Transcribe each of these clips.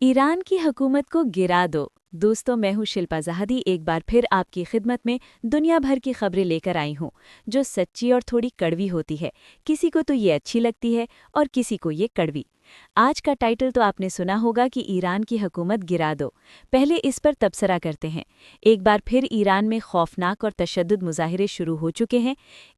Iran की हुकूमत को गिरा दो। दोस्तों, मैं हूं शिल्पा जहादी, एक बार फिर आपकी खिदमत में दुनिया भर की खबरें लेकर आई हूं, जो सच्ची और थोड़ी कड़वी होती है। किसी को तो ये अच्छी लगती है और किसी को ये कड़वी। आज का टाइटल तो आपने सुना होगा कि ईरान की हुकूमत गिरा दो। पहले इस पर तबसरा करते हैं। एक बार फिर ईरान में खौफनाक और तशद्दुद मुजाहिरे शुरू हो चुके हैं।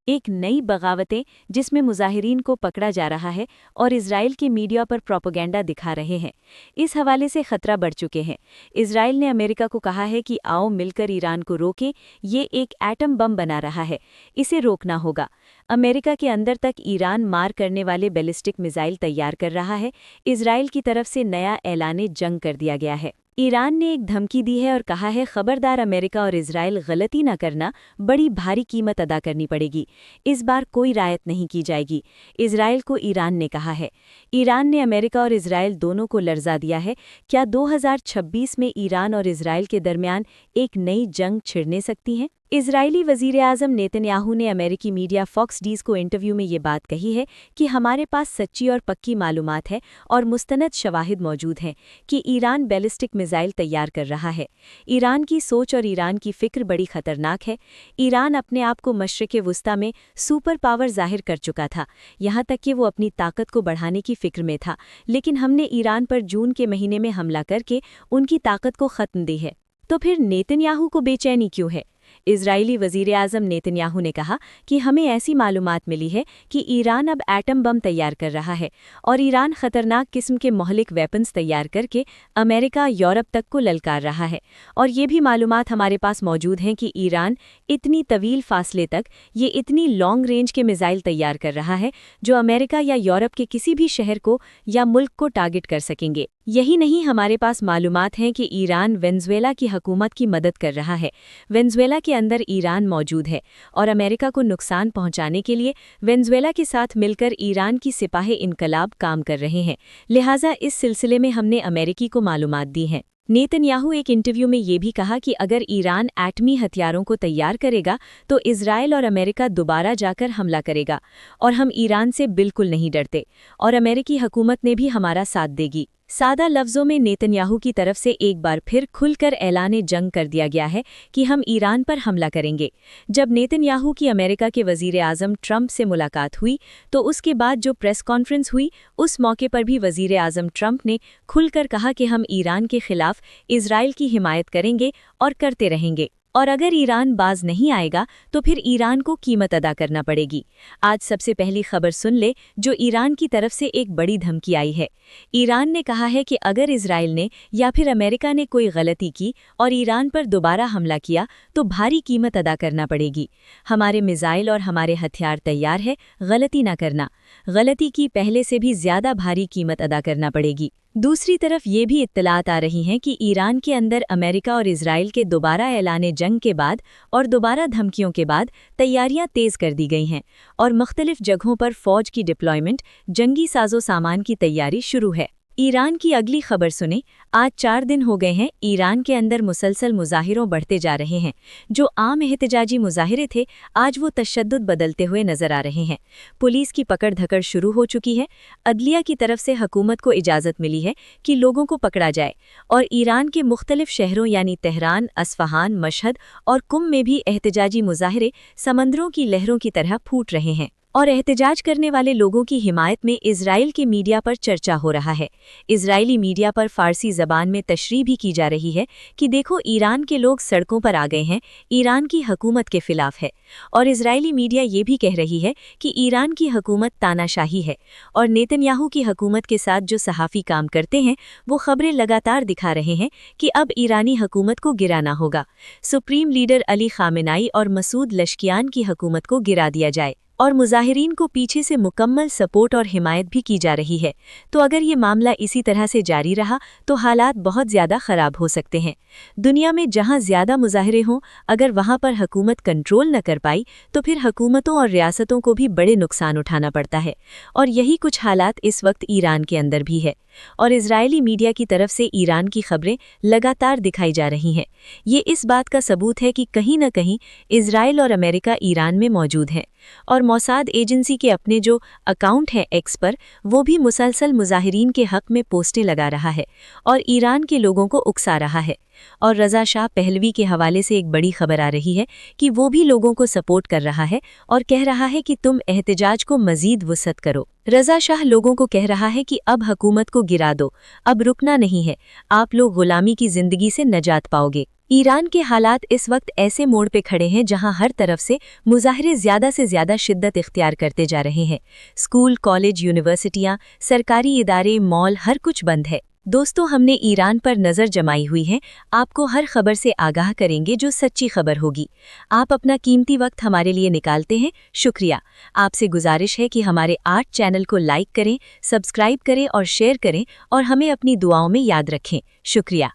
एक नई बगावतें जिसमें मुजाहिरीन को पकड़ा जा रहा है और इजराइल के मीडिया पर प्रोपेगेंडा दिखा रहे हैं। इस हवाले से खतरा बढ़ चुके हैं। इजराइल ने अमेरिका को कहा है कि आओ मिलकर ईरान को रोकें, ये एक एटम बम बना रहा है, इसे रोकना होगा। अमेरिका के अंदर तक ईरान मार करने वाले बैलिस्टिक मिसाइल तैयार कर रहा है। इजराइल की तरफ से नया ऐलाने जंग कर दिया गया है। ईरान ने एक धमकी दी है और कहा है, खबरदार अमेरिका और इजराइल गलती न करना, बड़ी भारी कीमत अदा करनी पड़ेगी। इस बार कोई रायत नहीं की जाएगी, इजराइल को ईरान ने कहा है। ईरान ने अमेरिका और इजराइल दोनों को लर्जा दिया है। क्या 2026 में ईरान और इजराइल के दरमियान एक नई जंग छिड़ने सकती है? इजरायली वज़ीर-ए-आज़म नेतन्याहू ने अमेरिकी मीडिया फॉक्स न्यूज़ को इंटरव्यू में ये बात कही है कि हमारे पास सच्ची और पक्की मालूमात है और मुस्तनद शवाहिद मौजूद हैं कि ईरान बैलिस्टिक मिसाइल तैयार कर रहा है। ईरान की सोच और ईरान की फ़िक्र बड़ी ख़तरनाक है। ईरान अपने आप को मशरिक़ वुस्ता में सुपर पावर ज़ाहिर कर चुका था, यहाँ तक कि वो अपनी ताकत को बढ़ाने की फ़िक्र में था। लेकिन हमने ईरान पर जून के महीने में हमला करके उनकी ताकत को ख़त्म दी है। तो फिर नेतन्याहू को बेचैनी क्यों है? इजरायली वज़ीर-ए-आज़म नेतन्याहू ने कहा कि हमें ऐसी मालूमात मिली है कि ईरान अब एटम बम तैयार कर रहा है और ईरान खतरनाक किस्म के मोहलिक वेपन्स तैयार करके अमेरिका, यूरोप तक को ललकार रहा है। और ये भी मालूमात हमारे पास मौजूद हैं कि ईरान इतनी तवील फासले तक ये इतनी लॉन्ग रेंज के मिसाइल तैयार कर रहा है जो अमेरिका या यूरोप के किसी भी शहर को या मुल्क को टारगेट कर सकेंगे। यही नहीं, हमारे पास मालूमात हैं कि ईरान वेनेज़ुएला की हुकूमत की मदद कर रहा है। वेनेज़ुएला के अंदर ईरान मौजूद है और अमेरिका को नुकसान पहुंचाने के लिए वेनेज़ुएला के साथ मिलकर ईरान की सिपाही इनकलाब काम कर रहे हैं। लिहाजा इस सिलसिले में हमने अमेरिकी को मालूमात दी हैं। नेतन्याहू एक इंटरव्यू में ये भी कहा कि अगर ईरान एटमी हथियारों को तैयार करेगा तो इजराइल और अमेरिका दोबारा जाकर हमला करेगा और हम ईरान से बिल्कुल नहीं डरते और अमेरिकी हुकूमत ने भी हमारा साथ देगी। सादा लफ्ज़ों में नेतन्याहू की तरफ से एक बार फिर खुलकर ऐलाने जंग कर दिया गया है कि हम ईरान पर हमला करेंगे। जब नेतन्याहू की अमेरिका के वज़ीर-ए-आज़म ट्रंप से मुलाकात हुई तो उसके बाद जो प्रेस कॉन्फ्रेंस हुई, उस मौके पर भी वज़ीर-ए-आज़म ट्रंप ने खुलकर कहा कि हम ईरान के खिलाफ इजराइल की हिमायत करेंगे और करते रहेंगे, और अगर ईरान बाज नहीं आएगा तो फिर ईरान को कीमत अदा करना पड़ेगी। आज सबसे पहली खबर सुन ले, जो ईरान की तरफ से एक बड़ी धमकी आई है। ईरान ने कहा है कि अगर इजराइल ने या फिर अमेरिका ने कोई गलती की और ईरान पर दोबारा हमला किया तो भारी कीमत अदा करना पड़ेगी। हमारे मिसाइल और हमारे हथियार तैयार है, गलती ना करना। गलती की पहले से भी ज़्यादा भारी कीमत अदा करना पड़ेगी। दूसरी तरफ ये भी इत्तलात आ रही हैं कि ईरान के अंदर अमेरिका और इजराइल के दोबारा ऐलाने जंग के बाद और दोबारा धमकियों के बाद तैयारियां तेज़ कर दी गई हैं और मुख्तलिफ जगहों पर फ़ौज की डिप्लॉयमेंट, जंगी साजो सामान की तैयारी शुरू है। ईरान की अगली खबर सुने। आज 4 दिन हो गए हैं ईरान के अंदर मुसलसल मुजाहिरों बढ़ते जा रहे हैं। जो आम एहतजाजी मुजाहिरे थे, आज वो तशद्दुद बदलते हुए नजर आ रहे हैं। पुलिस की पकड़ धकड़ शुरू हो चुकी है। अदलिया की तरफ से हुकूमत को इजाज़त मिली है कि लोगों को पकड़ा जाए और ईरान के मुख्तलिफ शहरों यानी तेहरान, अस्फ़हान, मशहद और कुम में भी एहतजाजी मुजाहिरे समंदरों की लहरों की तरह फूट रहे हैं और एहतजाज करने वाले लोगों की हिमायत में इजराइल के मीडिया पर चर्चा हो रहा है। इजरायली मीडिया पर फ़ारसी ज़बान में तशरीह भी की जा रही है कि देखो, ईरान के लोग सड़कों पर आ गए हैं, ईरान की हुकूमत के ख़िलाफ़ है। और इजरायली मीडिया ये भी कह रही है कि ईरान की हुकूमत तानाशाही है और नेतन्याहू की हुकूमत के साथ जो सहाफ़ी काम करते हैं वो ख़बरें लगातार दिखा रहे हैं कि अब ईरानी हुकूमत को गिराना होगा। सुप्रीम लीडर अली ख़ामेनेई और मसूद लश्कियान की हुकूमत को गिरा दिया जाए और मुजाहिरीन को पीछे से मुकम्मल सपोर्ट और हिमायत भी की जा रही है। तो अगर ये मामला इसी तरह से जारी रहा तो हालात बहुत ज़्यादा ख़राब हो सकते हैं। दुनिया में जहाँ ज़्यादा मुजाहिरे हों, अगर वहाँ पर हुकूमत कंट्रोल न कर पाई तो फिर हुकूमतों और रियासतों को भी बड़े नुकसान उठाना पड़ता है और यही कुछ हालात इस वक्त ईरान के अंदर भी है। और इजरायली मीडिया की तरफ से ईरान की खबरें लगातार दिखाई जा रही हैं। ये इस बात का सबूत है कि कहीं न कहीं इजरायल और अमेरिका ईरान में मौजूद हैं। और मोसाद एजेंसी के अपने जो अकाउंट हैं एक्स पर, वो भी मुसलसल मुजाहिरीन के हक में पोस्टें लगा रहा है और ईरान के लोगों को उकसा रहा है। और रज़ा शाह पहलवी के हवाले से एक बड़ी खबर आ रही है कि वो भी लोगों को सपोर्ट कर रहा है और कह रहा है कि तुम एहतजाज को मजीद वुसअत करो। रज़ा शाह लोगों को कह रहा है कि अब हुकूमत को गिरा दो, अब रुकना नहीं है, आप लोग गुलामी की जिंदगी से नजात पाओगे। ईरान के हालात इस वक्त ऐसे मोड़ पे खड़े हैं जहां हर तरफ से मुजाहिरे ज़्यादा से ज़्यादा शिद्दत इख्तियार करते जा रहे हैं। स्कूल, कॉलेज, यूनिवर्सिटियां, सरकारी इदारे, मॉल, हर कुछ बंद है। दोस्तों, हमने ईरान पर नज़र जमाई हुई है। आपको हर खबर से आगाह करेंगे जो सच्ची खबर होगी। आप अपना कीमती वक्त हमारे लिए निकालते हैं, शुक्रिया। आपसे गुजारिश है कि हमारे आर्ट चैनल को लाइक करें, सब्सक्राइब करें और शेयर करें और हमें अपनी दुआओं में याद रखें। शुक्रिया।